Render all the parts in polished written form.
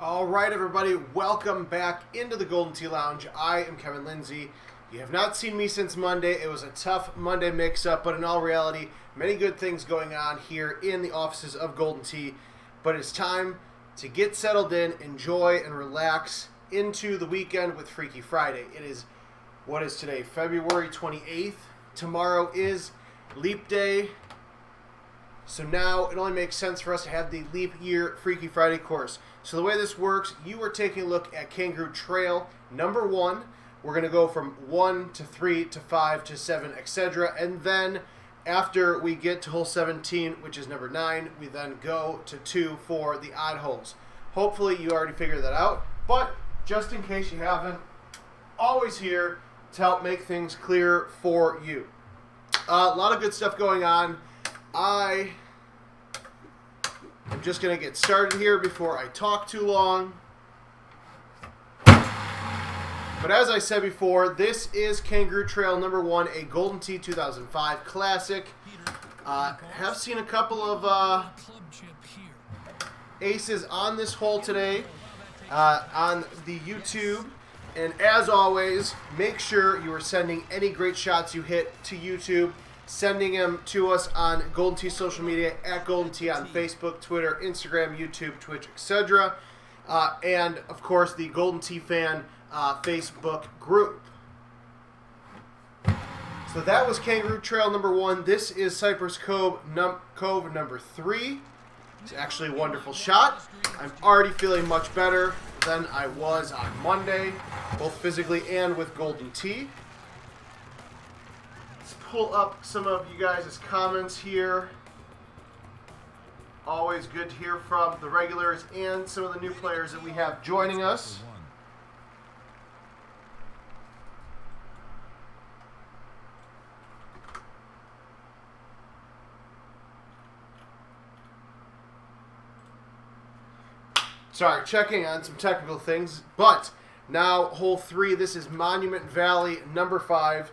All right, everybody, welcome back into the Golden Tee Lounge. I am Kevin Lindsay. You have not seen me since Monday. It was a tough Monday mix-up, but in all reality, many good things going on here in the offices of Golden Tee. But it's time to get settled in, enjoy, and relax into the weekend with Freaky Friday. It is, what is today, February 28th. Tomorrow is Leap Day. So now it only makes sense for us to have the Leap Year Freaky Friday course. So the way this works, you are taking a look at Kangaroo Trail number 1. We're going to go from 1 to 3 to 5 to 7, etc. And then after we get to hole 17, which is number 9, we then go to 2 for the odd holes. Hopefully you already figured that out. But just in case you haven't, always here to help make things clear for you. A lot of good stuff going on. I'm just going to get started here before I talk too long. But as I said before, this is Kangaroo Trail number 1, a Golden Tee 2005 classic. Have seen a couple of aces on this hole today on the YouTube. And as always, make sure you are sending any great shots you hit to YouTube. Sending them to us on Golden Tee social media, at Golden Tee on Facebook, Twitter, Instagram, YouTube, Twitch, etc. And, of course, the Golden Tee Fan Facebook group. So that was Kangaroo Trail number 1. This is Cypress Cove number 3. It's actually a wonderful shot. I'm already feeling much better than I was on Monday, both physically and with Golden Tee. Pull up some of you guys' comments here. Always good to hear from the regulars and some of the new players that we have joining us. Sorry, checking on some technical things, but now hole 3. This is Monument Valley number 5.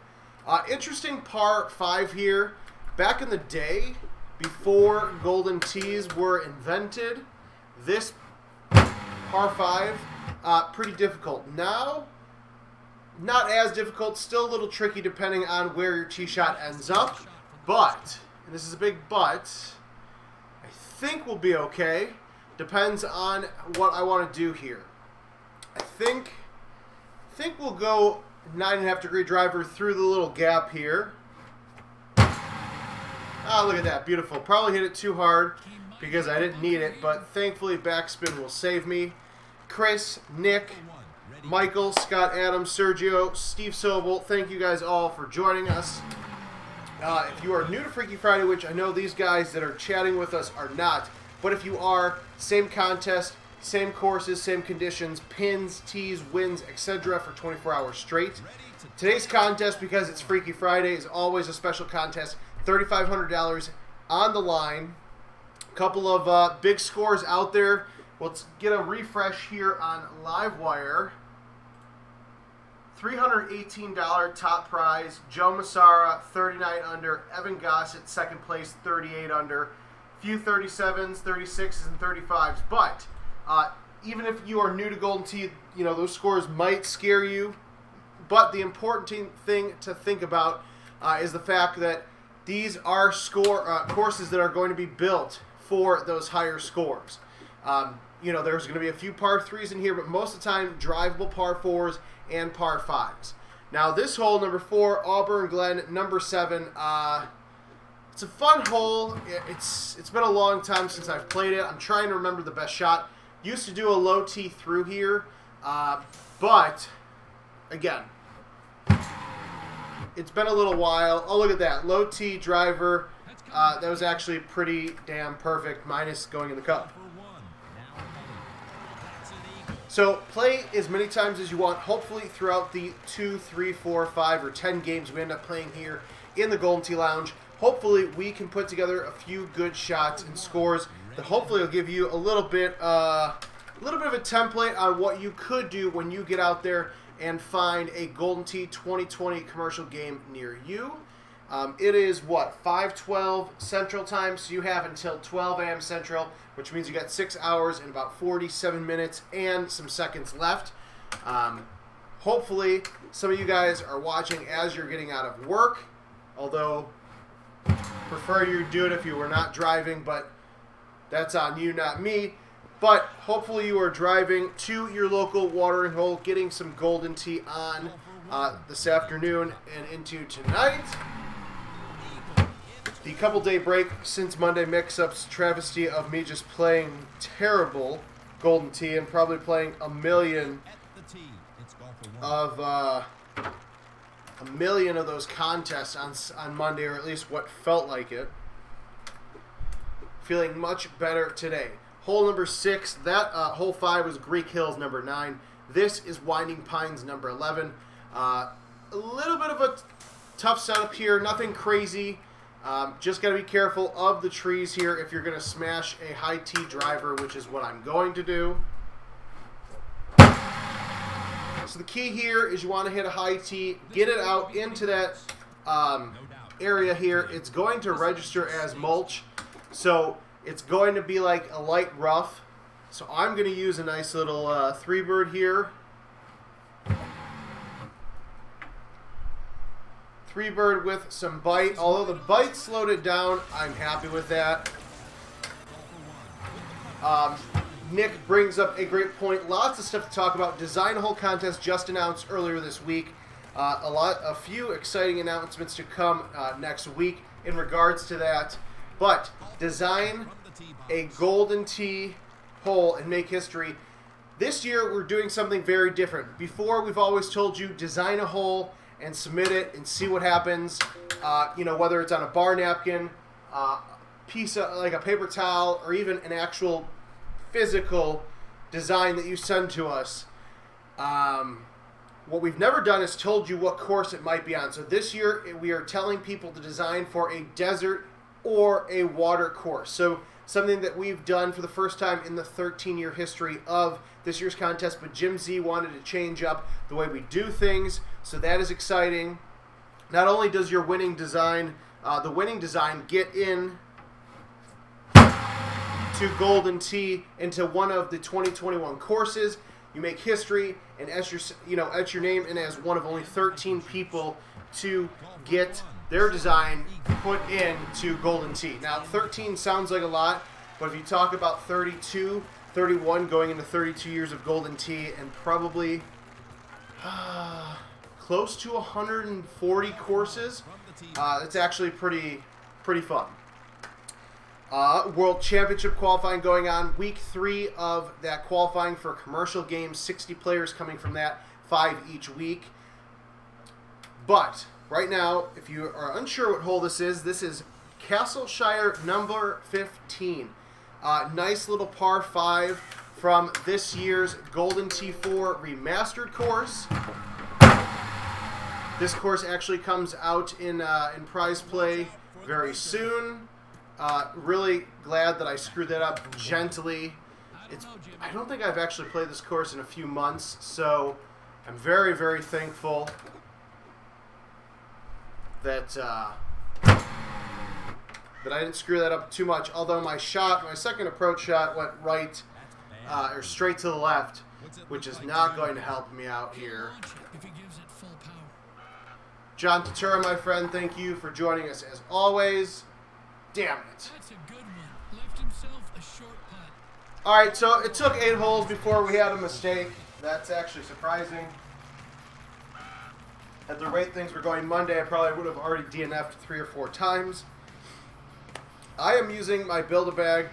Interesting par 5 here. Back in the day, before Golden Tees were invented, this par 5, pretty difficult. Now, not as difficult, still a little tricky depending on where your tee shot ends up. But, and this is a big but, I think we'll be okay. Depends on what I want to do here. I think we'll go 9.5 degree driver through the little gap here. Ah, look at that. Beautiful. Probably hit it too hard because I didn't need it, but thankfully backspin will save me. Chris, Nick, Michael, Scott Adams, Sergio, Steve Sobel, thank you guys all for joining us. If you are new to Freaky Friday, which I know these guys that are chatting with us are not, but if you are, same contest, same courses, same conditions, pins, tees, wins, etc. for 24 hours straight. Today's contest, because it's Freaky Friday, is always a special contest. $3,500 on the line. A couple of big scores out there. Let's get a refresh here on Livewire. $318 top prize. Joe Massara, 39 under. Evan Gossett, second place, 38 under. Few 37s, 36s, and 35s. But even if you are new to Golden Tee, you know, those scores might scare you. But the important thing to think about is the fact that these are courses that are going to be built for those higher scores. You know, there's going to be a few par 3s in here, but most of the time, drivable par 4s and par 5s. Now, this hole, number 4, Auburn Glen, number 7, it's a fun hole. It's been a long time since I've played it. I'm trying to remember the best shot. Used to do a low tee through here, but again, it's been a little while. Oh, look at that. Low tee driver. That was actually pretty damn perfect, minus going in the cup. So play as many times as you want, hopefully throughout the 2, 3, 4, 5, or 10 games we end up playing here in the Golden Tee Lounge. Hopefully we can put together a few good shots and scores that hopefully will give you a little bit of a template on what you could do when you get out there and find a Golden Tee 2020 commercial game near you. It is, what, 5:12 Central Time, so you have until 12 a.m. Central, which means you got 6 hours and about 47 minutes and some seconds left. Hopefully, some of you guys are watching as you're getting out of work, although prefer you do it if you were not driving, but that's on you, not me. But hopefully you are driving to your local watering hole, getting some golden tea on this afternoon and into tonight. The couple-day break since Monday mix-ups, travesty of me just playing terrible golden tea and probably playing a million of those contests on Monday, or at least what felt like it. Feeling much better today. Hole number 6, that hole 5 was Greek Hills number 9. This is Winding Pines number 11. A little bit of a tough setup here, nothing crazy. Just got to be careful of the trees here if you're going to smash a high tee driver, which is what I'm going to do. So the key here is you want to hit a high tee, get it out into that area here. It's going to register as mulch, so it's going to be like a light rough. So I'm going to use a nice little 3-bird here. 3-bird with some bite. Although the bite slowed it down, I'm happy with that. Nick brings up a great point. Lots of stuff to talk about. Design Hole contest just announced earlier this week. A few exciting announcements to come next week in regards to that. But design a golden tee hole and make history. This year we're doing something very different. Before, we've always told you design a hole and submit it and see what happens. Whether it's on a bar napkin, piece of like a paper towel, or even an actual physical design that you send to us. What we've never done is told you what course it might be on. So this year we are telling people to design for a desert or a water course. So something that we've done for the first time in the 13-year history of this year's contest, but Jim Z wanted to change up the way we do things, so that is exciting. Not only does your winning design, the winning design, get in to Golden Tee into one of the 2021 courses, you make history and etch your name in as one of only 13 people to get their design put into Golden Tee. Now, 13 sounds like a lot, but if you talk about 32, 31 going into 32 years of Golden Tee and probably close to 140 courses, it's actually pretty fun. World Championship qualifying going on. Week 3 of that qualifying for commercial games. 60 players coming from that, 5 each week. But right now, if you are unsure what hole this is Castleshire number 15. Nice little par 5 from this year's Golden T4 Remastered course. This course actually comes out in prize play very soon. Really glad that I screwed that up gently. I don't think I've actually played this course in a few months, so I'm very, very thankful that I didn't screw that up too much. Although my second approach shot went right or straight to the left, which is not going to help me out here. John Tatura, my friend, thank you for joining us as always. Damn it. All right, so it took 8 holes before we had a mistake. That's actually surprising. At the rate things were going Monday, I probably would have already DNF'd 3 or 4 times. I am using my Build-A-Bag.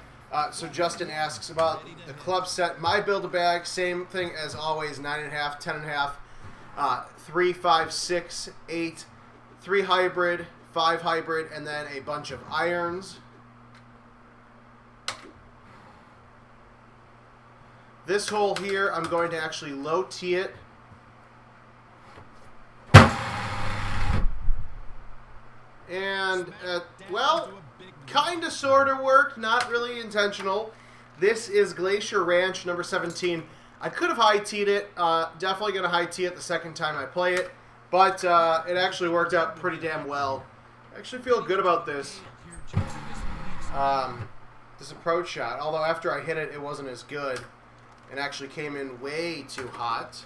So Justin asks about the club set. My Build-A-Bag, same thing as always, 9.5, 10.5, 3, 5, 6, 8, 3 hybrid, 5 hybrid, and then a bunch of irons. This hole here, I'm going to actually low tee it. And, well, kind of sort of worked, not really intentional. This is Glacier Ranch, number 17. I could have high-teed it. Definitely going to high-tee it the second time I play it. But it actually worked out pretty damn well. I actually feel good about this. This approach shot, although after I hit it, it wasn't as good. It actually came in way too hot.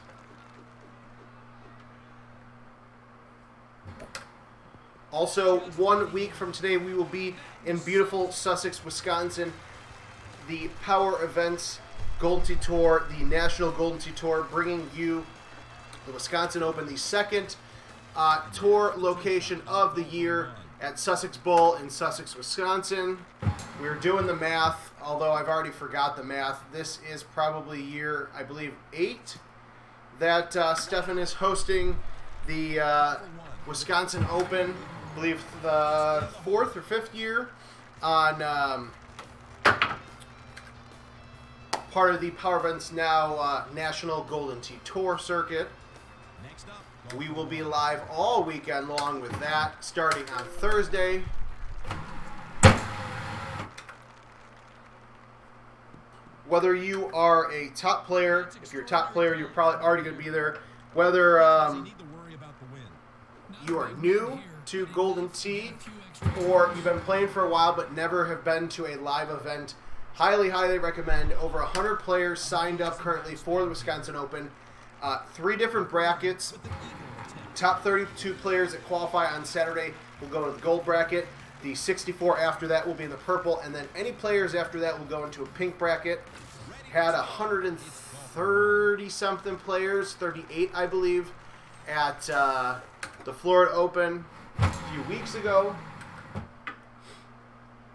Also, 1 week from today, we will be in beautiful Sussex, Wisconsin. The Power Events Golden Tee Tour, the National Golden Tee Tour, bringing you the Wisconsin Open, the second tour location of the year at Sussex Bowl in Sussex, Wisconsin. We're doing the math, although I've already forgot the math. This is probably year, I believe, 8 that Stefan is hosting the Wisconsin Open. I believe the 4th or 5th year on part of the Power Events Now National Golden Tee Tour circuit. We will be live all weekend long with that, starting on Thursday. Whether you are a top player, if you're a top player, you're probably already going to be there. Whether you are new to Golden Tee or you've been playing for a while but never have been to a live event, highly, highly recommend. Over 100 players signed up currently for the Wisconsin Open. 3 different brackets. Top 32 players that qualify on Saturday will go into the gold bracket. The 64 after that will be in the purple, and then any players after that will go into a pink bracket. Had 130-something players, 38 I believe, at the Florida Open a few weeks ago.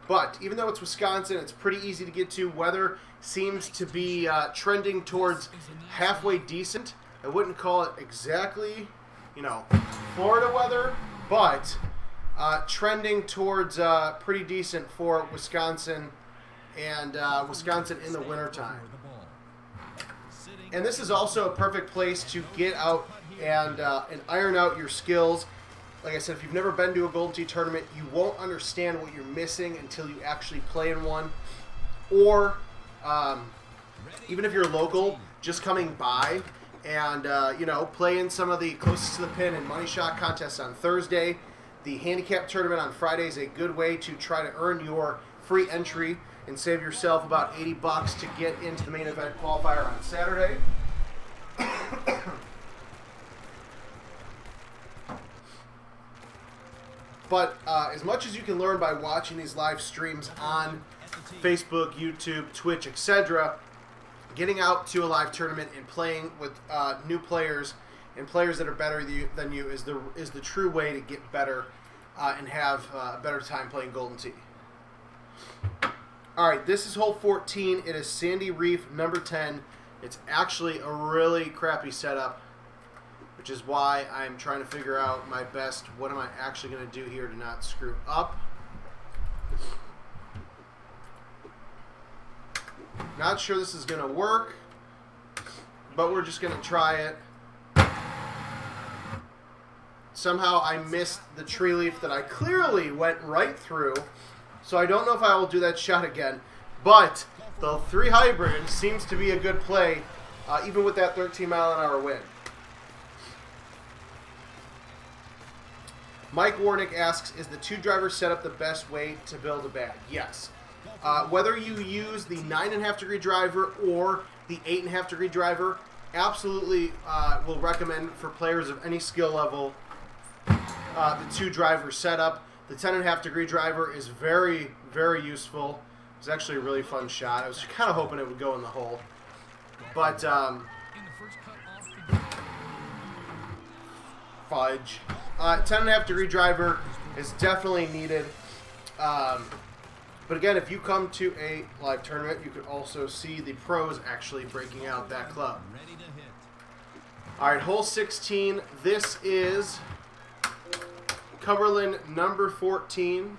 But even though it's Wisconsin, it's pretty easy to get to. Weather seems to be trending towards halfway decent. I wouldn't call it exactly, Florida weather, but trending towards pretty decent for Wisconsin and Wisconsin in the wintertime. And this is also a perfect place to get out and iron out your skills. Like I said, if you've never been to a Golden Tee tournament, you won't understand what you're missing until you actually play in one. Or even if you're local, just coming by and play in some of the closest to the pin and money shot contests on Thursday. The handicap tournament on Friday is a good way to try to earn your free entry and save yourself about $80 to get into the main event qualifier on Saturday. But as much as you can learn by watching these live streams on Facebook, YouTube, Twitch, etc., getting out to a live tournament and playing with new players and players that are better than you is the true way to get better and have a better time playing Golden Tee. All right, this is hole 14. It is Sandy Reef, number 10. It's actually a really crappy setup, which is why I'm trying to figure out my best. What am I actually going to do here to not screw up? Not sure this is going to work, but we're just going to try it. Somehow I missed the tree leaf that I clearly went right through, so I don't know if I will do that shot again. But the 3 hybrid seems to be a good play, even with that 13-mile-an-hour wind. Mike Warnick asks, is the 2-driver setup the best way to build a bag? Yes. Whether you use the 9.5-degree driver or the 8.5-degree driver, absolutely will recommend for players of any skill level the 2-driver setup. The 10.5-degree driver is very, very useful. It's actually a really fun shot. I was kind of hoping it would go in the hole. But, fudge. 10.5-degree driver is definitely needed. But again, if you come to a live tournament, you can also see the pros actually breaking out that club. All right, hole 16. This is Cumberland number 14.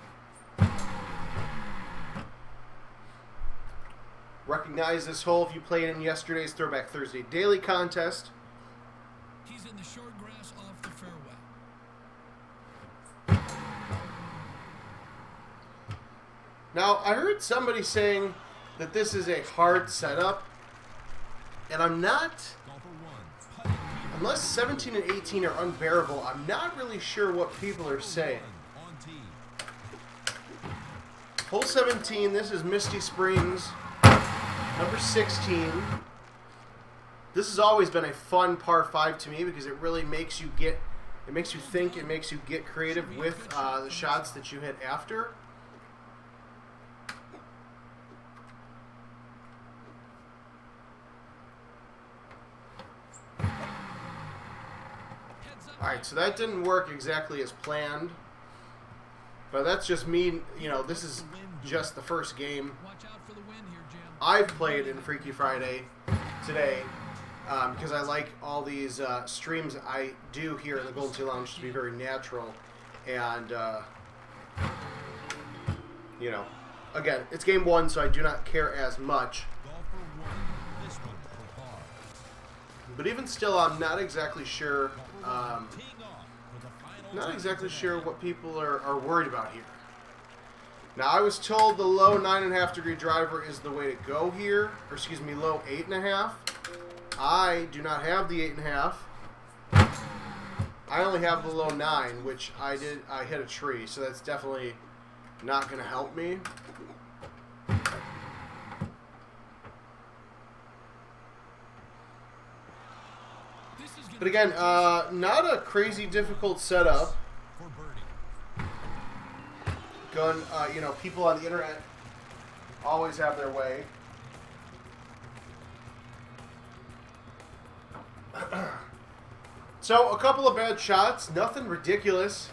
Recognize this hole if you played in yesterday's Throwback Thursday Daily contest. He's in the short grass off the fairway. Now, I heard somebody saying that this is a hard setup, and I'm not, unless 17 and 18 are unbearable, I'm not really sure what people are saying. Hole 17, this is Misty Springs, number 16. This has always been a fun par 5 to me because it really makes you think, it makes you get creative with the shots that you hit after. Alright, so that didn't work exactly as planned. But that's just me, you know, this is just the first game I've played in Freaky Friday today. Because I like all these streams I do here in the Golden Tee Lounge to be very natural. And, you know, again, it's game 1, so I do not care as much. But even still, I'm not exactly sure... not exactly sure what people are worried about here. Now, I was told the low 9.5 degree driver is the way to go here. Or, excuse me, low 8.5. I do not have the 8.5. I only have the low 9, which I hit a tree, so that's definitely not going to help me. But again, not a crazy difficult setup. Going, you know, people on the internet always have their way. So, a couple of bad shots, nothing ridiculous.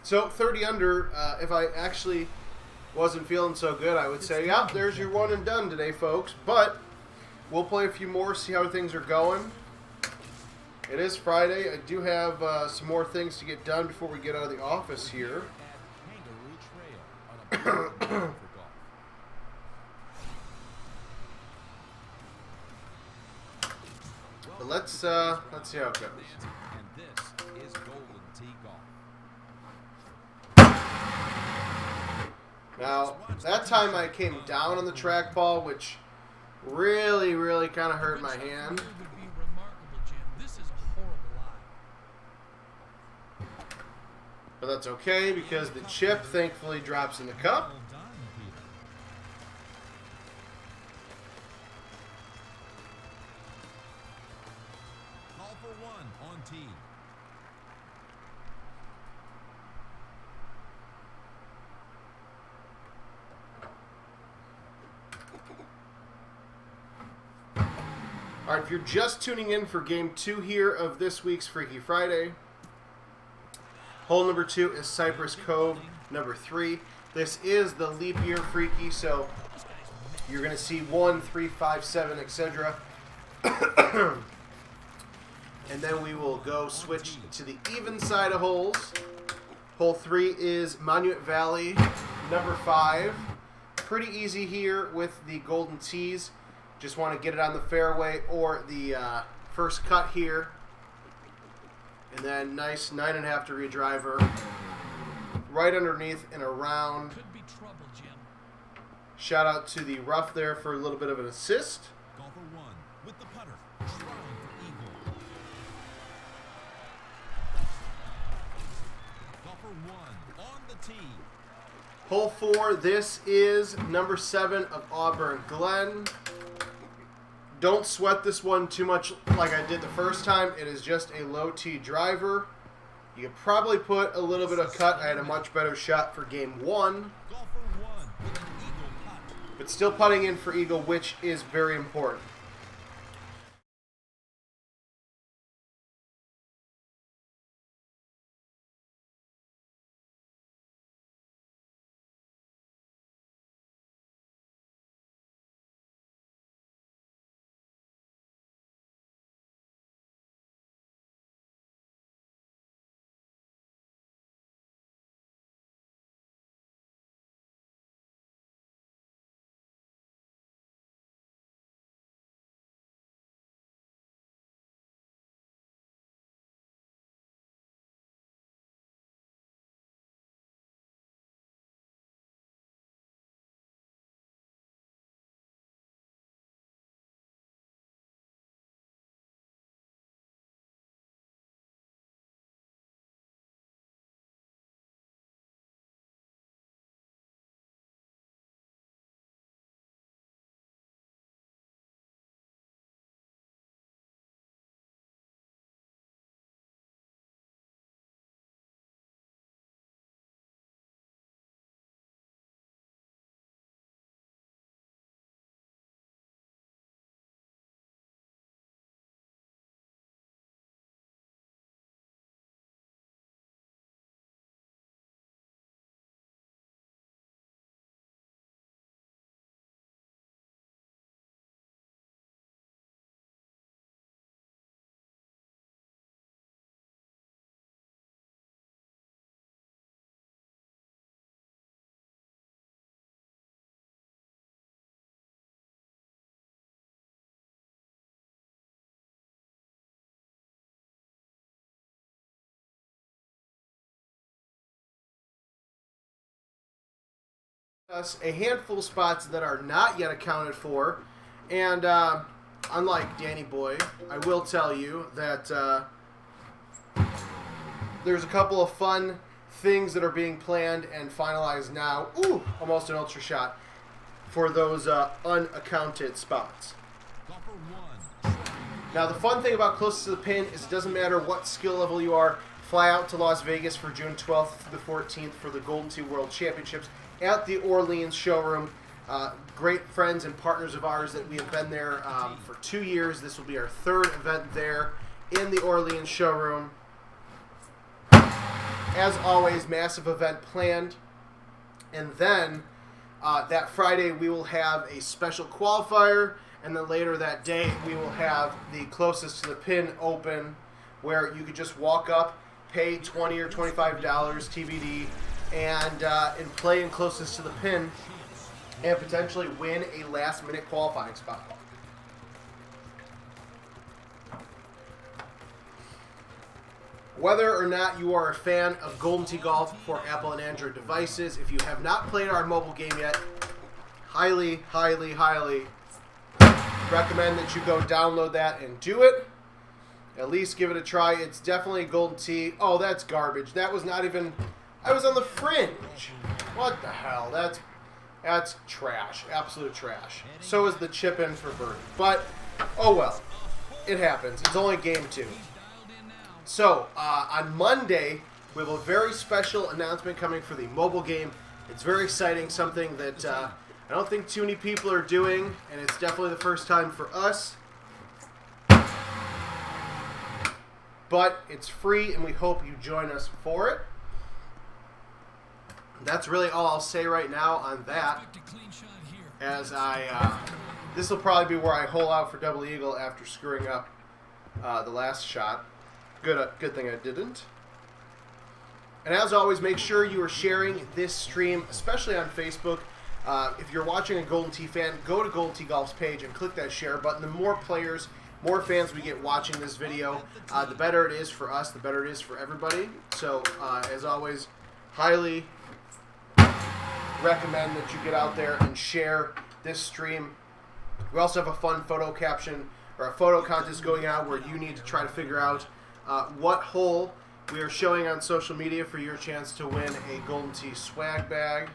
So, 30 under, if I actually wasn't feeling so good, I would say, yep, there's your one and done today, folks. But we'll play a few more, see how things are going. It is Friday. I do have some more things to get done before we get out of the office here. But let's see how it goes. And this is Golden Tee Golf. Now, that time I came down on the trackball, which really, really kind of hurt my hand. But that's okay because the chip thankfully drops in the cup. Call for one on tee. All right, if you're just tuning in for game 2 here of this week's Freaky Friday, hole number 2 is Cypress Cove number 3. This is the leap year Freaky, so you're going to see 1, 3, 5, 7, etc. And then we will go switch to the even side of holes. Hole 3 is Monument Valley number 5. Pretty easy here with the golden tees. Just want to get it on the fairway or the first cut here. And then nice 9.5 degree driver right underneath and around. Could be trouble, Jim. Shout out to the rough there for a little bit of an assist. Golfer one with the putter, trying for eagle. Golfer one on the tee. Hole 4, this is number 7 of Auburn Glen. Don't sweat this one too much like I did the first time. It is just a low tee driver. You could probably put a little bit of cut. I had a much better shot for game 1. Golfer one with an eagle putt. But still putting in for eagle, which is very important. us a handful of spots that are not yet accounted for, and unlike Danny Boy, I will tell you that there's a couple of fun things that are being planned and finalized now. Ooh, almost an ultra shot for those unaccounted spots. Now, the fun thing about closest to the pin is it doesn't matter what skill level you are. Fly out to Las Vegas for June 12th through the 14th for the Golden Tee World Championships at the Orleans showroom. Great friends and partners of ours that we have been there for 2 years. This will be our third event there in the Orleans showroom. As always, massive event planned. And then that Friday we will have a special qualifier. And then later that day we will have the closest to the pin open, where you could just walk up, pay $20 or $25 TBD, and play in closest to the pin and potentially win a last-minute qualifying spot. Whether or not you are a fan of Golden Tee Golf for Apple and Android devices, if you have not played our mobile game yet, highly, highly, highly recommend that you go download that and do it. At least give it a try. It's definitely Golden Tee. Oh, that's garbage. That was not even... I was on the fringe. What the hell? That's trash. Absolute trash. So is the chip in for birdie. But, oh well. It happens. It's only game 2. So, on Monday, we have a very special announcement coming for the mobile game. It's very exciting. Something that I don't think too many people are doing. And it's definitely the first time for us. But it's free, and we hope you join us for it. That's really all I'll say right now on that. As this will probably be where I hole out for double eagle after screwing up the last shot. Good thing I didn't. And as always, make sure you are sharing this stream, especially on Facebook. If you're watching a Golden Tee fan, go to Golden Tee Golf's page and click that share button. The more players, more fans we get watching this video, the better it is for us, the better it is for everybody. So, as always, highly recommend that you get out there and share this stream. We also have a fun photo caption, or a photo contest going out where you need to try to figure out what hole we are showing on social media for your chance to win a Golden Tee swag bag.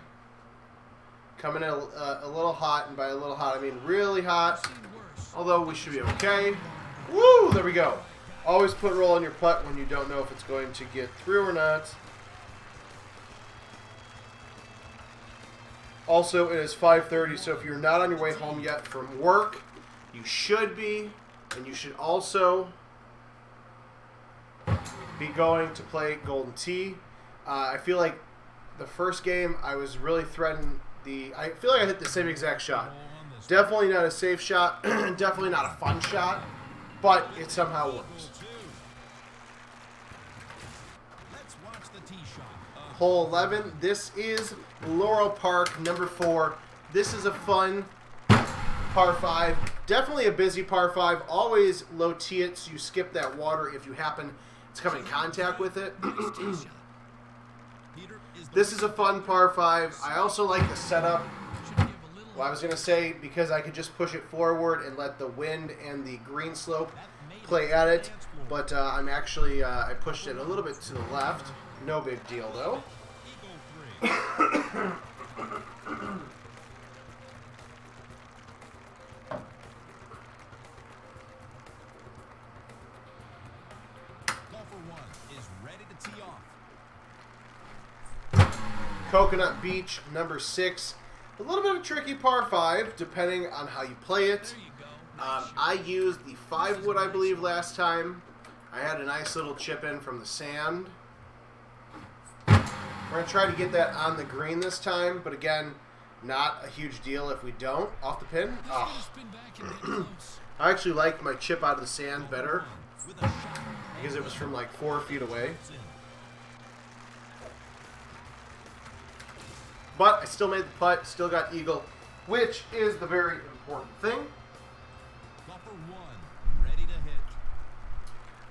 Coming in a little hot, and by a little hot I mean really hot. Although we should be okay. Woo! There we go. Always put roll on your putt when you don't know if it's going to get through or not. Also, it is 5:30, so if you're not on your way home yet from work, you should be. And you should also be going to play Golden Tee. I feel like the first game I was really threatened. I feel like I hit the same exact shot. Definitely not a safe shot. Definitely not a fun shot. But it somehow works. Hole 11. This is Laurel Park, number 4. This is a fun par 5. Definitely a busy par 5. Always low tee it so you skip that water if you happen to come in contact with it. This is a fun par 5. I also like the setup. Well, I was going to say because I could just push it forward and let the wind and the green slope play at it. But I'm actually, I pushed it a little bit to the left. No big deal, though. Coconut Beach, number 6. A little bit of a tricky par 5, depending on how you play it. I used the 5 wood, I believe, last time. I had a nice little chip in from the sand. We're going to try to get that on the green this time, but again, not a huge deal if we don't. Off the pin. Oh. I actually liked my chip out of the sand better because it was from like 4 feet away. But I still made the putt, still got eagle, which is the very important thing.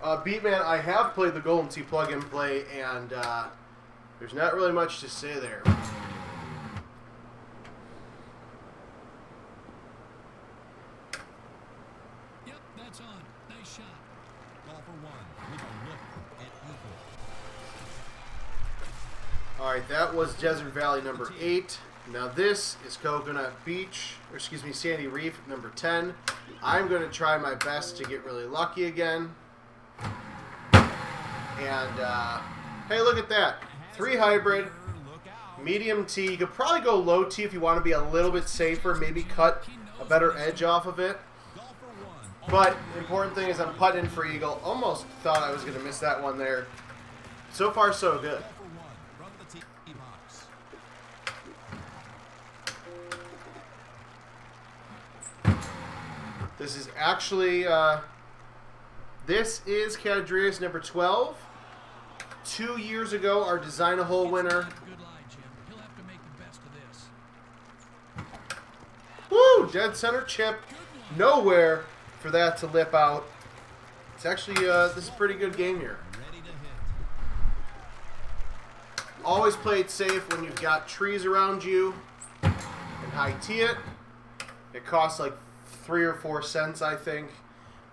Beatman, I have played the Golden Tee plug-in play, and there's not really much to say there. It's on. Nice shot. Golfer 1 with a look at eagle. All right, that was Desert Valley number 8. Now this is Coconut Beach, or excuse me, Sandy Reef number 10. I'm going to try my best to get really lucky again. And, hey, look at that. 3 hybrid, Look out. medium T. You could probably go low T if you want to be a little bit safer, maybe cut a better edge off of it. Golfer 1. But the important thing is I'm putting in for eagle. Almost thought I was going to miss that one there. So far, so good. Golfer 1 from the tee box. This is actually, this is Cadreas number 12. 2 years ago, our Design a Hole winner. Good lie, Jim. He'll have to make the best of this. Woo! Dead center chip. Nowhere for that to lip out. It's actually, this is a pretty good game here. Ready to hit. Always play it safe when you've got trees around you. And high tee it. It costs like 3 or 4 cents, I think.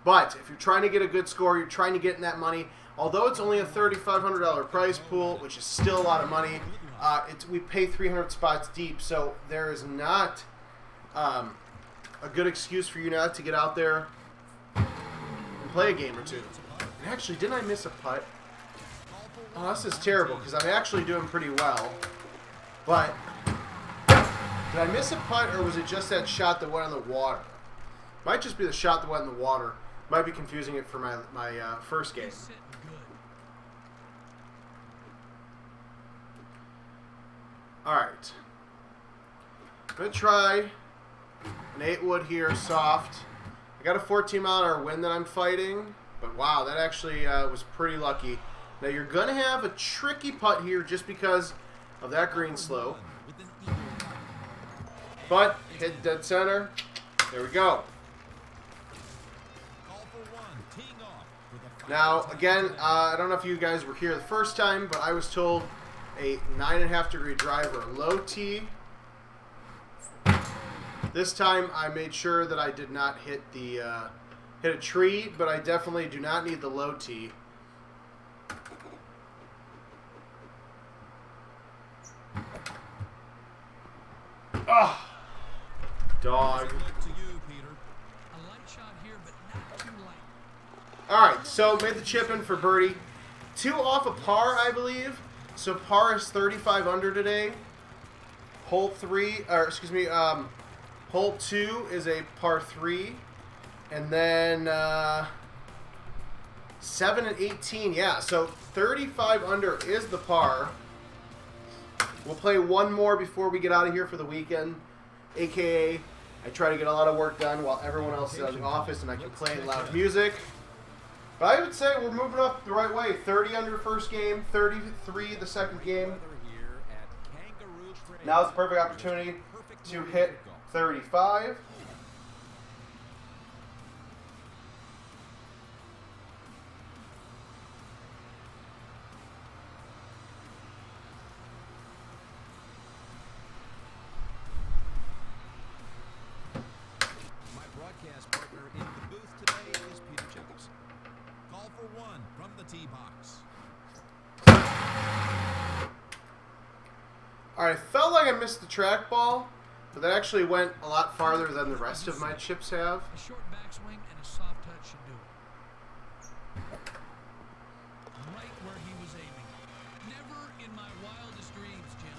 But if you're trying to get a good score, you're trying to get in that money. Although it's only a $3,500 prize pool, which is still a lot of money, we pay 300 spots deep, so there is not a good excuse for you not to get out there and play a game or two. And actually, didn't I miss a putt? Oh, this is terrible because I'm actually doing pretty well. But did I miss a putt, or was it just that shot that went in the water? Might just be the shot that went in the water. Might be confusing it for my first game. He's sitting good. Alright. I'm going to try an 8-wood here, soft. I got a 14-mile-an-hour wind that I'm fighting, but wow, that actually was pretty lucky. Now you're going to have a tricky putt here just because of that green slope. With an eagle. But hit dead center. There we go. Golfer 1 teeing off with a Now, again, I don't know if you guys were here the first time, but I was told a 9.5-degree driver low tee. This time, I made sure that I did not hit the hit a tree, but I definitely do not need the low tee. Ah, dog. look to you, Peter. A light shot here, but not too light. All right, so made the chip in for birdie. 2 off a par, I believe. So par is 35 under today. Hole 2 is a par 3, and then 7 and 18. Yeah, so 35 under is the par. We'll play one more before we get out of here for the weekend, aka I try to get a lot of work done while everyone else is out of the office and I can play loud music. But I would say we're moving up the right way. 30 under first game, 33 the second game. Weather here at Kangaroo Trail. Now it's a perfect opportunity to hit 35. My broadcast partner in the booth today is Peter Jacobs. Call for 1 from the tee box. Alright, I felt like I missed the trackball, but that actually went a lot farther than the rest of my chips have. A short backswing and a soft touch should do it. Right where he was aiming. Never in my wildest dreams, Jim.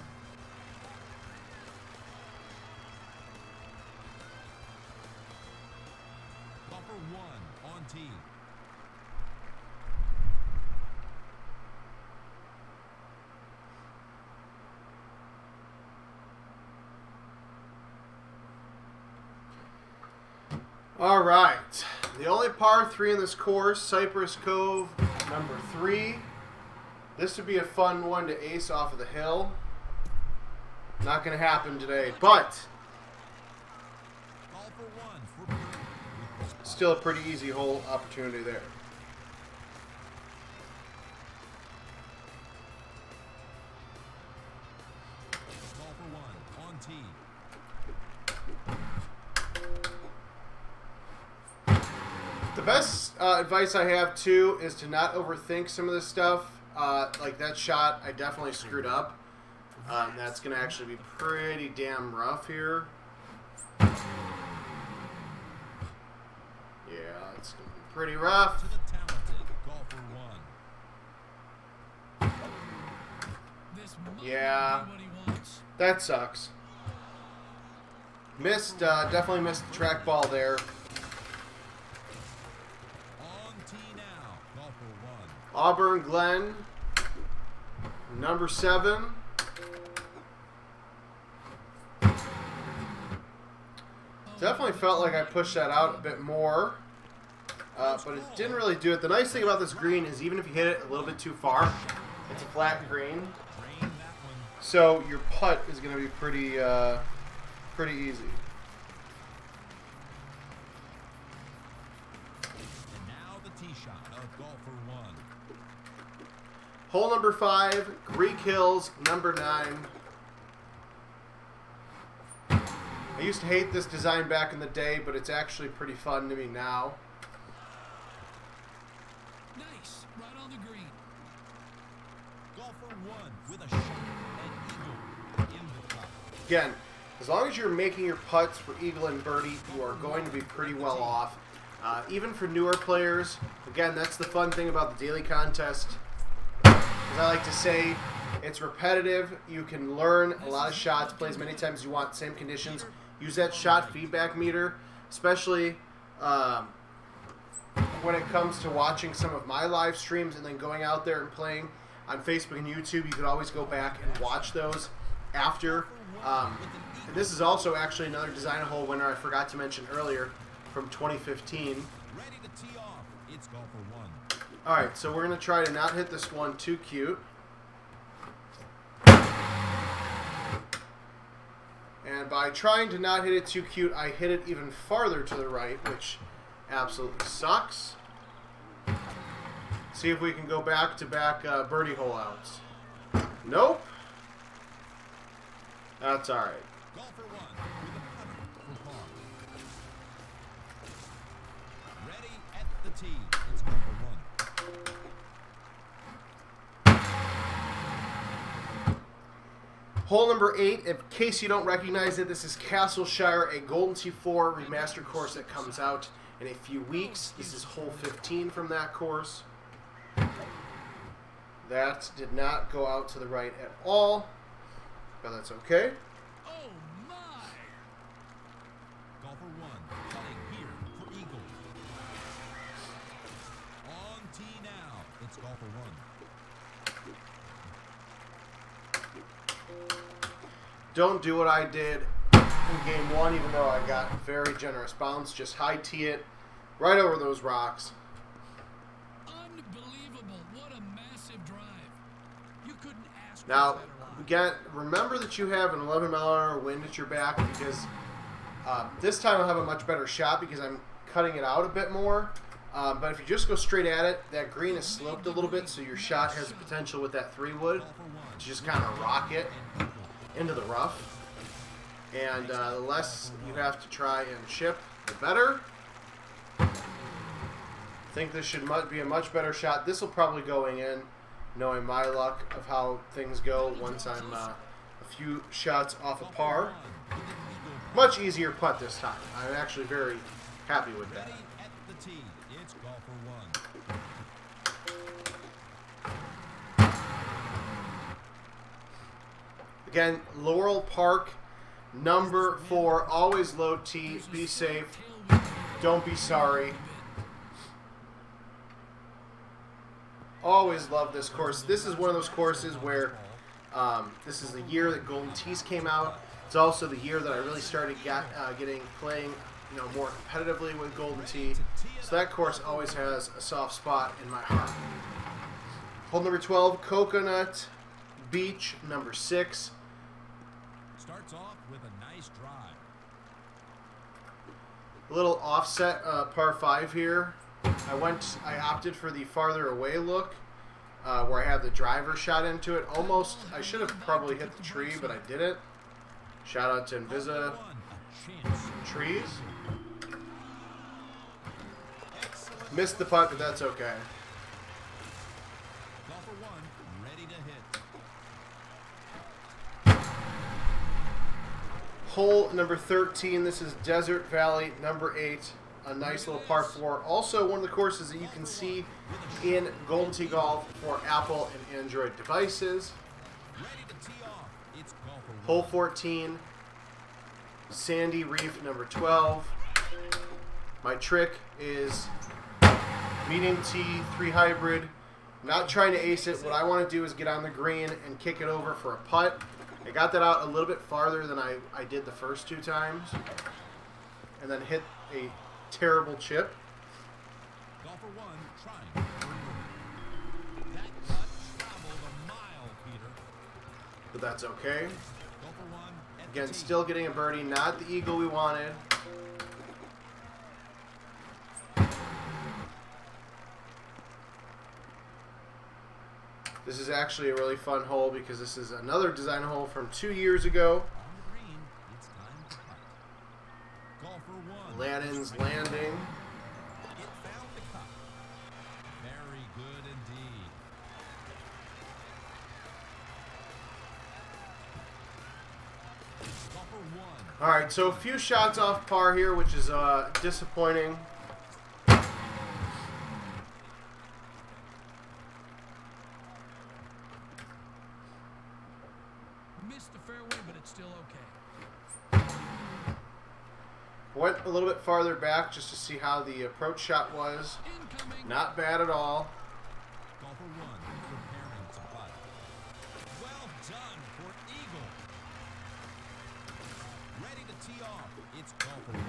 Bumper 1 on tee. All right, the only par 3 in this course, Cypress Cove, number 3. This would be a fun one to ace off of the hill. Not going to happen today, but Call for 1 for birdie. still a pretty easy hole opportunity there. Call for 1 on tee. The best advice I have, too, is to not overthink some of this stuff. Like that shot, I definitely screwed up. That's going to actually be pretty damn rough here. Yeah, it's going to be pretty rough. To the talented golfer one. This might Yeah. be what he wants. That sucks. Missed, definitely missed the track ball there. On tee now, golfer one. Auburn Glen, number 7. Definitely felt like I pushed that out a bit more, but it didn't really do it. The nice thing about this green is even if you hit it a little bit too far, it's a flat green, Drain that one. so your putt is going to be pretty easy. And now the tee shot of golfer one. Hole number 5, Greek Hills, number 9. I used to hate this design back in the day, but it's actually pretty fun to me now. Nice. Right on the green. Golfer one with a shot and eagle in the cup. Again, as long as you're making your putts for eagle and birdie, you are going to be pretty well off. Even for newer players, again, that's the fun thing about the daily contest. As I like to say, it's repetitive. You can learn a lot of shots, play as many times as you want, same conditions. Use that shot feedback meter, especially when it comes to watching some of my live streams and then going out there and playing on Facebook and YouTube. You can always go back and watch those after. And this is also actually another design a hole winner I forgot to mention earlier from 2015. Ready to tee off. It's golfer one. All right, so we're going to try to not hit this one too cute. And by trying to not hit it too cute, I hit it even farther to the right, which absolutely sucks. See if we can go back-to-back birdie hole outs. Nope. That's all right. Golfer one with a putter for par. Ready at the tee. It's golfer one. Hole number 8, in case you don't recognize it, this is Castleshire, a Golden Tee 4 remastered course that comes out in a few weeks. This is hole 15 from that course. That did not go out to the right at all, but that's okay. Oh my! Golfer one putting here for eagle. On tee now. It's golfer one. Don't do what I did in game 1, even though I got very generous bounce. Just high tee it right over those rocks. Unbelievable. What a massive drive. You couldn't ask Now, for a better line. again, remember that you have an 11-mile-an-hour wind at your back because this time I'll have a much better shot because I'm cutting it out a bit more. But if you just go straight at it, that green is sloped a little bit, so your shot has the potential with that 3-wood to just kind of rock it into the rough. And the less you have to try and chip, the better. I think this should be a much better shot. This will probably going in, knowing my luck of how things go once I'm a few shots off of par. Much easier putt this time. I'm actually very happy with that. Ready at the tee. It's golfer one. Again, Laurel Park, number 4, always low tee, be safe, don't be sorry. Always love this course. This is one of those courses where this is the year that Golden Tees came out. It's also the year that I really started playing more competitively with Golden Tee. So that course always has a soft spot in my heart. Hole number 12, Coconut Beach, number 6. Starts off with a nice drive. A little offset par 5 here. I opted for the farther away look, where I have the driver shot into it. Almost, I should have probably hit the tree, but I didn't. Shout out to Invisa One, a chance. Trees. Excellent Missed the putt, but that's okay. Golfer 1, ready to hit. Hole number 13. This is Desert Valley number 8. A nice little par 4. Also one of the courses that you can see in Golden Tee Golf for Apple and Android devices. Ready to tee off. It's golfer 1. Hole 14. Sandy Reef number 12. My trick is medium tee, 3 hybrid. Not trying to ace it. What I want to do is get on the green and kick it over for a putt. I got that out a little bit farther than I did the first 2 times. And then hit a terrible chip. Golfer 1 trying for birdie. That putt traveled a mile, Peter. But that's okay. Golfer 1 at Again, the tee. still getting a birdie. Not the eagle we wanted. This is actually a really fun hole because this is another design hole from 2 years ago. On the green, it's time to putt. Golfer 1. Lannon's landing. It found the cup. Very good indeed. Golfer 1. All right, so a few shots off par here, which is disappointing. Missed the fairway, but it's still okay. Went a little bit farther back just to see how the approach shot was. Incoming. Not bad at all. Golfer 1 preparing to putt. Well done for eagle. Ready to tee off. It's golfer 1.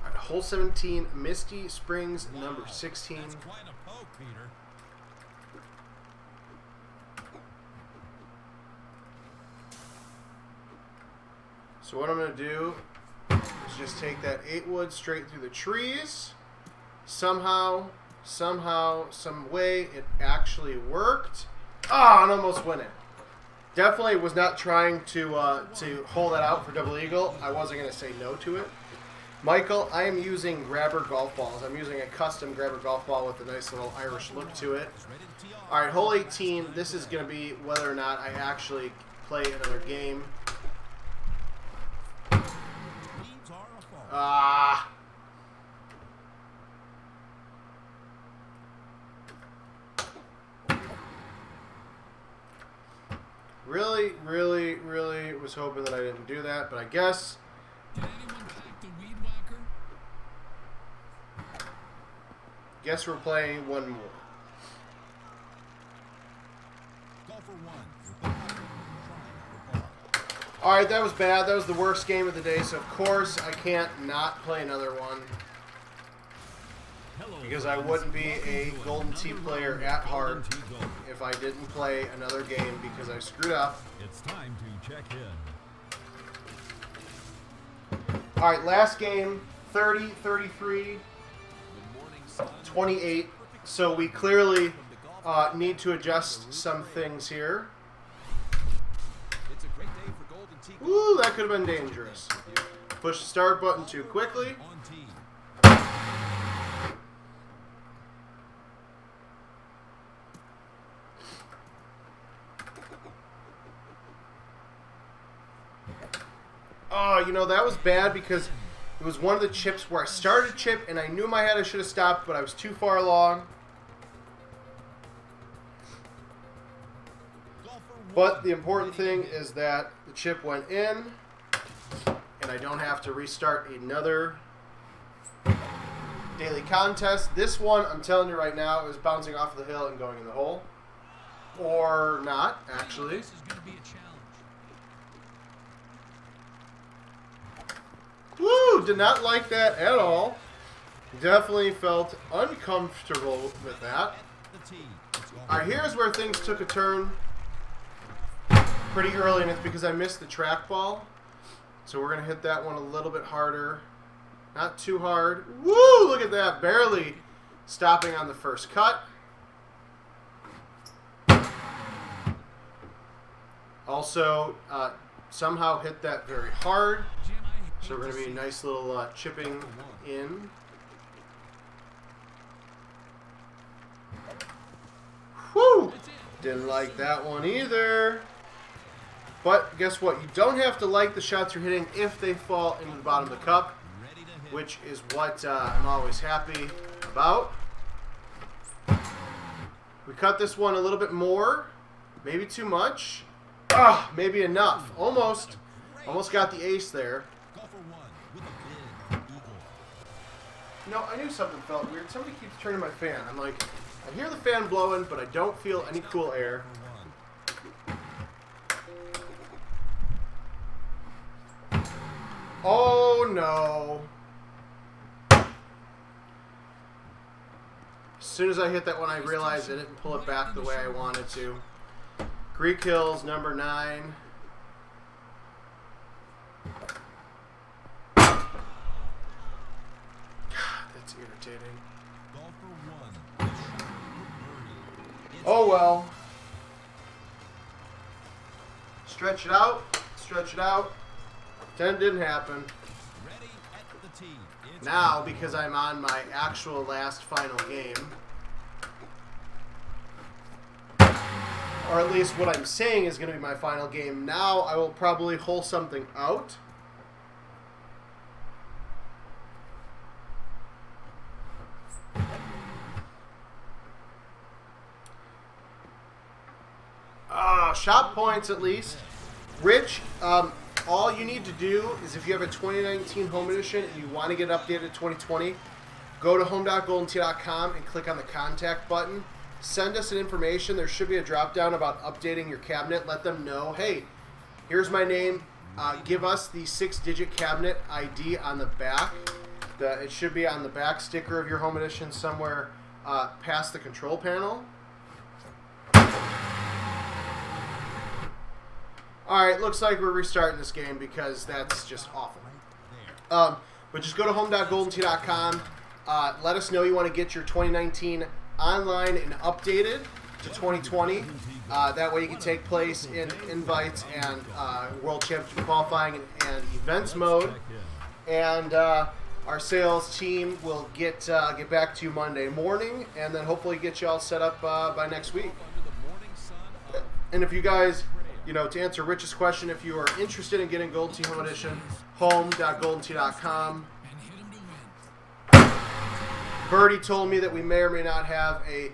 All right, hole 17, Misty Springs, number 16. That's quite a poke, Peter. So what I'm going to do is just take that 8 wood straight through the trees. Somehow, some way, it actually worked. Ah, and almost win it. Definitely was not trying to hold that out for double eagle. I wasn't going to say no to it. Michael, I am using grabber golf balls. I'm using a custom grabber golf ball with a nice little Irish look to it. Ready to tee off. All right, hole 18. This is going to be whether or not I actually play another game. Leaves are a fall. Ah. Really was hoping that I didn't do that, but I guess. Did anyone pack the weed whacker? Guess we're playing one more. Golfer 1 with the putter trying for par. All right, that was bad. That was the worst game of the day, so of course I can't not play another one because I wouldn't be a Golden Tee player at heart if I didn't play another game because I screwed up. It's time to check in. All right, last game, 30, 33, Good morning, sun. 28. So we clearly need to adjust some things here. It's a great day for Golden Tee. Ooh, that could have been dangerous. Push the start button too quickly. On tee. Oh, you know, that was bad because it was one of the chips where I started a chip and I knew in my head I should have stopped, but I was too far along. Golfer 1. But the important thing is that the chip went in and I don't have to restart another daily contest. This one, I'm telling you right now, is bouncing off the hill and going in the hole. Or not, actually. This is going to be a challenge. Woo! Did not like that at all. Definitely felt uncomfortable with that. At the tee. It's golfer Alright, here's where things took a turn pretty early, and it's because I missed the trackball. So we're going to hit that one a little bit harder. Not too hard. Woo! Look at that. Barely stopping on the first cut. Also, somehow hit that very hard. Jim, I So we're going to be a nice little chipping in. Whew! Didn't like that one either. But guess what? You don't have to like the shots you're hitting if they fall into the bottom of the cup, which is what I'm always happy about. We cut this one a little bit more. Maybe too much. Ah, maybe enough. Almost. Almost got the ace there. You know, I knew something felt weird. Somebody keeps turning my fan. I'm like, I hear the fan blowing, but I don't feel any cool air. Oh, no. As soon as I hit that one, I realized I didn't pull it back the way I wanted to. Greek Hills, number 9. God, that's irritating. Oh, well. Stretch it out. Stretch it out. 10 didn't happen. Now, because I'm on my actual last final game, or at least what I'm saying is going to be my final game, now I will probably hole something out. Shot points at least. Rich, all you need to do is if you have a 2019 home edition and you want to get updated to 2020, go to home.goldentee.com and click on the contact button. Send us an information. There should be a drop down about updating your cabinet. Let them know, hey, here's my name. Give us the 6-digit cabinet ID on the back. It should be on the back sticker of your home edition somewhere past the control panel. Alright, looks like we're restarting this game because that's just awful. But just go to home.goldentee.com. Let us know you want to get your 2019 online and updated to 2020. That way you can take place in invites and World Championship qualifying and events mode. And our sales team will get back to you Monday morning and then hopefully get you all set up by next week. And if you guys... You know, to answer Rich's question, if you are interested in getting Golden Tee Home Edition, home.goldentee.com. Birdie told me that we may or may not have a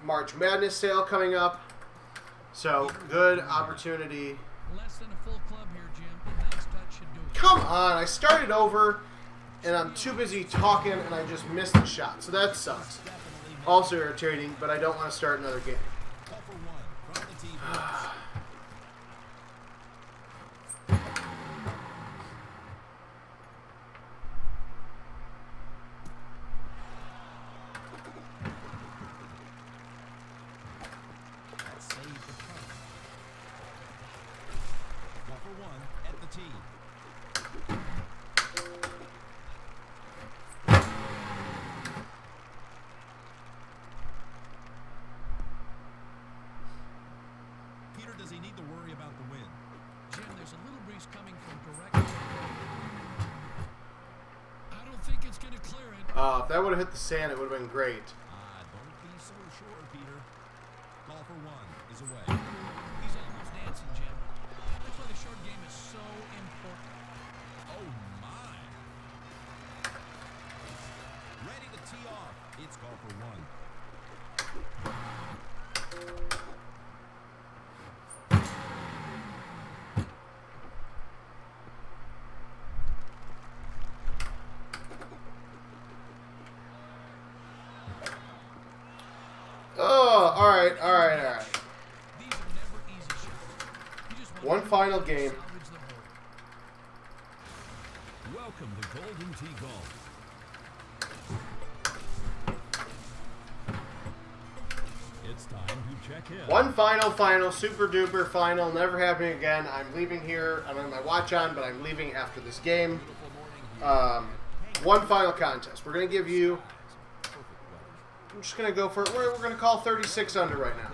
March Madness sale coming up. So, good opportunity. Less than a full club here, Jim. A nice touch should do it. Come on, I started over, and I'm too busy talking, and I just missed the shot. So that sucks. Also irritating, but I don't want to start another game. Does he need to worry about the wind? Jim, there's a little breeze coming from direct. I don't think it's going to clear it. If that would have hit the sand, it would have been great. Don't be so sure, Peter. Call for 1 is away. He's almost dancing, Jim. That's why the short game is so important. Oh, my. Ready to tee off. It's call for 1. All right. These are never easy shots. You just want One to final game. salvage the boat. Welcome to Golden Tee Golf. It's time to check in. One final, super duper final, never happening again. I'm leaving here. I don't have my watch on, but I'm leaving after this game. One final contest. We're going to give you... I'm just going to go for it. We're going to call 36 under right now.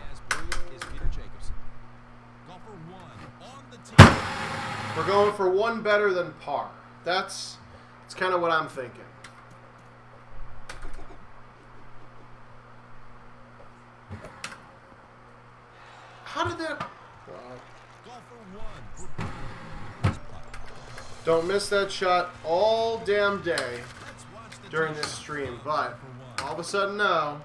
Is Peter Jacobson. Call for 1 on the tee. We're going for one better than par. That's kind of what I'm thinking. How did that... Don't miss that shot all damn day during this stream, but all of a sudden now...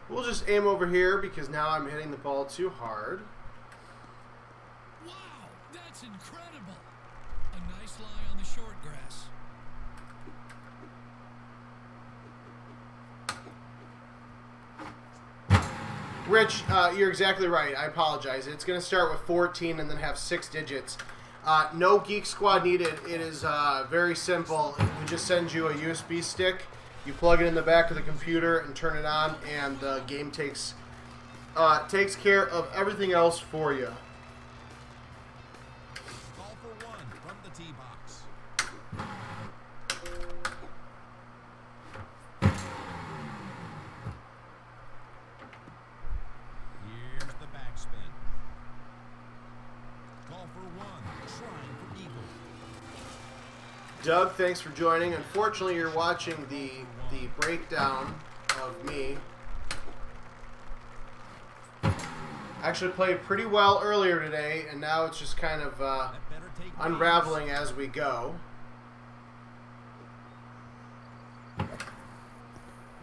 We'll just aim over here because now I'm hitting the ball too hard. Wow, that's incredible. A nice lie on the short grass. Rich, you're exactly right. I apologize. It's going to start with 14 and then have 6 digits. No Geek Squad needed. It is very simple. We just send you a USB stick. You plug it in the back of the computer and turn it on, and the game takes care of everything else for you. Call for one from the tee box. Here's the backspin. Call for one, trying for eagle. Doug, thanks for joining. Unfortunately, you're watching the breakdown of me. Actually played pretty well earlier today, and now it's just kind of unraveling as we go.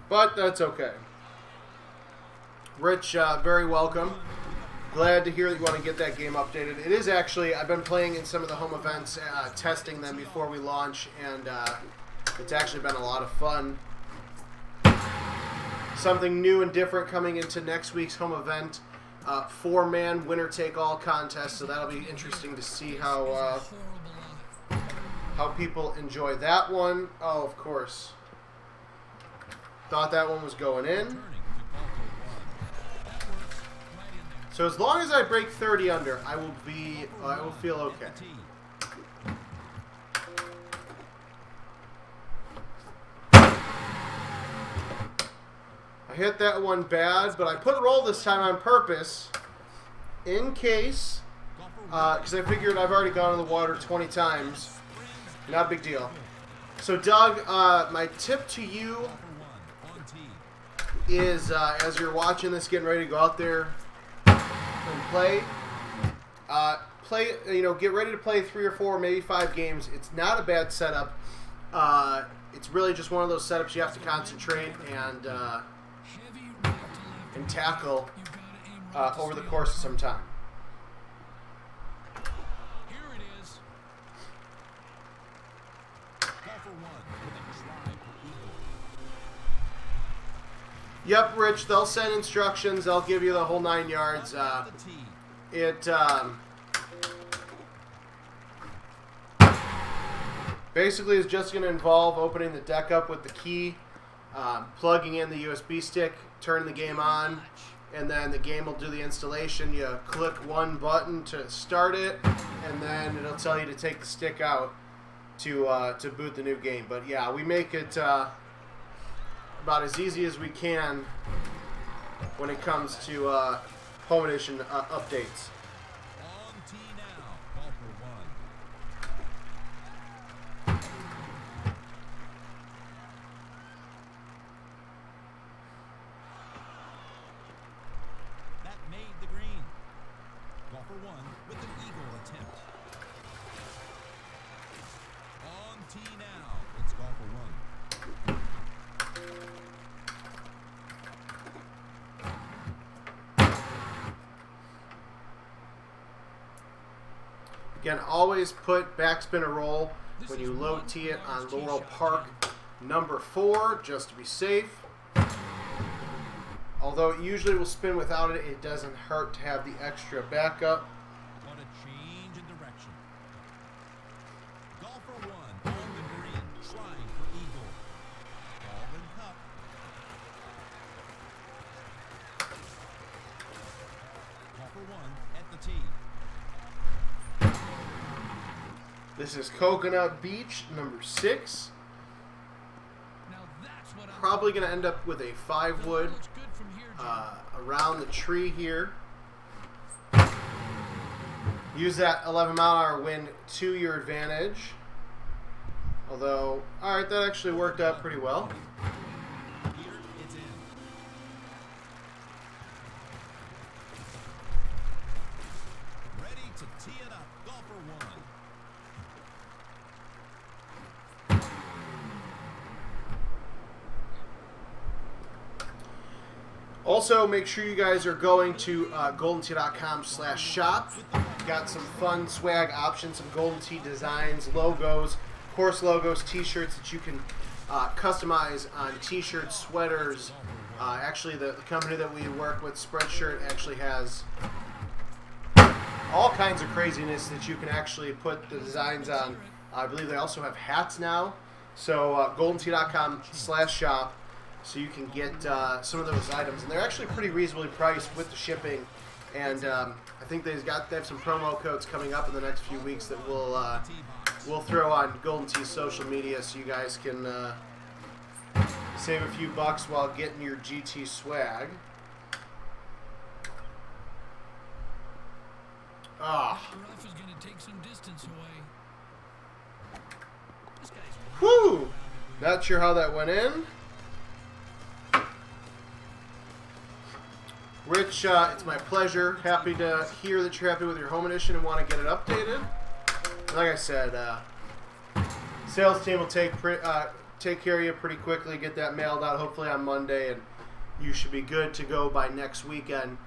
But that's okay. Rich, very welcome. Glad to hear that you want to get that game updated. It is actually, I've been playing in some of the home events, testing them before we launch, and it's actually been a lot of fun. Something new and different coming into next week's home event. 4-man winner-take-all contest, so that'll be interesting to see how people enjoy that one. Oh, of course. Thought that one was going in. So as long as I break 30 under, I will feel okay. I hit that one bad, but I put roll this time on purpose in case, because I figured I've already gone in the water 20 times. Not a big deal. So Doug, my tip to you is, as you're watching this, getting ready to go out there and play, get ready to play 3 or 4, maybe 5 games. It's not a bad setup. It's really just one of those setups you have to concentrate and tackle over the course of some time. Here it is. Call for one with a try for eagle. Yep, Rich, they'll send instructions. They'll give you the whole 9 yards. Basically is just going to involve opening the deck up with the key, plugging in the USB stick, turn the game on, and then the game will do the installation. You click one button to start it, and then it'll tell you to take the stick out to boot the new game. But yeah, we make it about as easy as we can when it comes to home edition updates. On tee now. Call for one. That made the green. Call for one with an eagle attempt. On tee now. Let's call for one. Again, always put backspin or roll when you low tee it on Laurel Park number 4, just to be safe. Although it usually will spin without it, it doesn't hurt to have the extra backup. What a change in direction. Call for one on the green. Trying for eagle. Ball and cup. This is Coconut Beach, number 6. Now that's what I'm Probably going to end up with a 5-wood looks good from here, Jim. around the tree here. Use that 11-mile-an-hour wind to your advantage. Although, all right, that actually worked out pretty well. Here, it's in. Ready to tee it up. Golfer 1. Also, make sure you guys are going to goldentee.com/shop. Got some fun swag options, some Golden Tee designs, logos, course logos, t-shirts that you can customize on t-shirts, sweaters. Actually, the company that we work with, Spreadshirt, actually has all kinds of craziness that you can actually put the designs on. I believe they also have hats now. So goldentee.com/shop, so you can get some of those items, and they're actually pretty reasonably priced with the shipping. And I think they have some promo codes coming up in the next few weeks that we'll throw on Golden Tee social media, so you guys can save a few bucks while getting your GT swag. Ah, Rough is going to take some distance away. This guy's whew! Not sure how that went in. Rich, it's my pleasure. Happy to hear that you're happy with your home edition and want to get it updated. Like I said, sales team will take care of you pretty quickly. Get that mailed out hopefully on Monday, and you should be good to go by next weekend.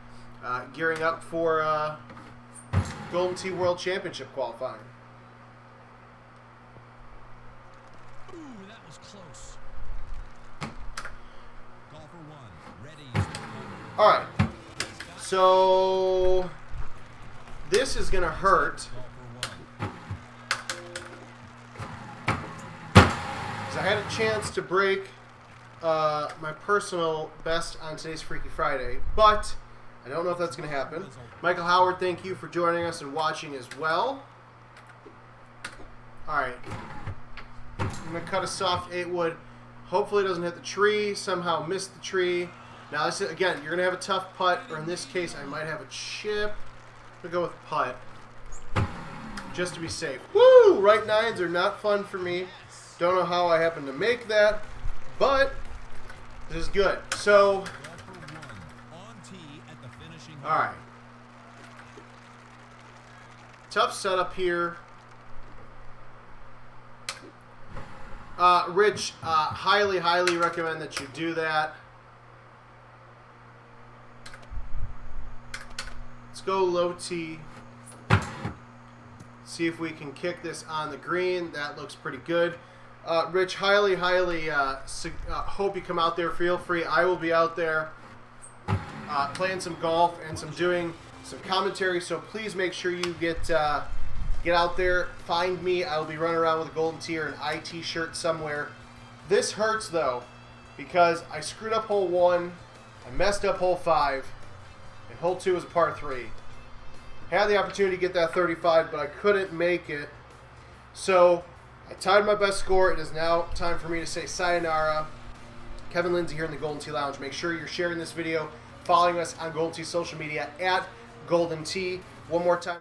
Gearing up for Golden Tee World Championship qualifying. Ooh, that was close. Golfer 1. Ready. All right. So this is going to hurt Golfer 1. because I had a chance to break my personal best on today's Freaky Friday, but I don't know if that's going to happen. Michael Howard, thank you for joining us and watching as well. All right. I'm going to cut a soft 8-wood. Hopefully it doesn't hit the tree. Somehow miss the tree. Now, this is, again, you're going to have a tough putt, or in this case, I might have a chip. I'm going to go with putt, just to be safe. Woo! Right nines are not fun for me. Don't know how I happened to make that, but this is good. So, Golfer 1. On tee at the finishing all right. Tough setup here. Rich, highly, highly recommend that you do that. Let's go low tee. See if we can kick this on the green. That looks pretty good. Rich, highly, highly hope you come out there. Feel free. I will be out there playing some golf and doing some commentary. So please make sure you get out there. Find me. I will be running around with a Golden Tee or an IT shirt somewhere. This hurts though, because I screwed up hole 1. I messed up hole 5. And hole 2 was a par 3. Had the opportunity to get that 35, but I couldn't make it. So I tied my best score. It is now time for me to say sayonara. Kevin Lindsay here in the Golden Tee Lounge. Make sure you're sharing this video, following us on Golden Tee social media at Golden Tee. One more time.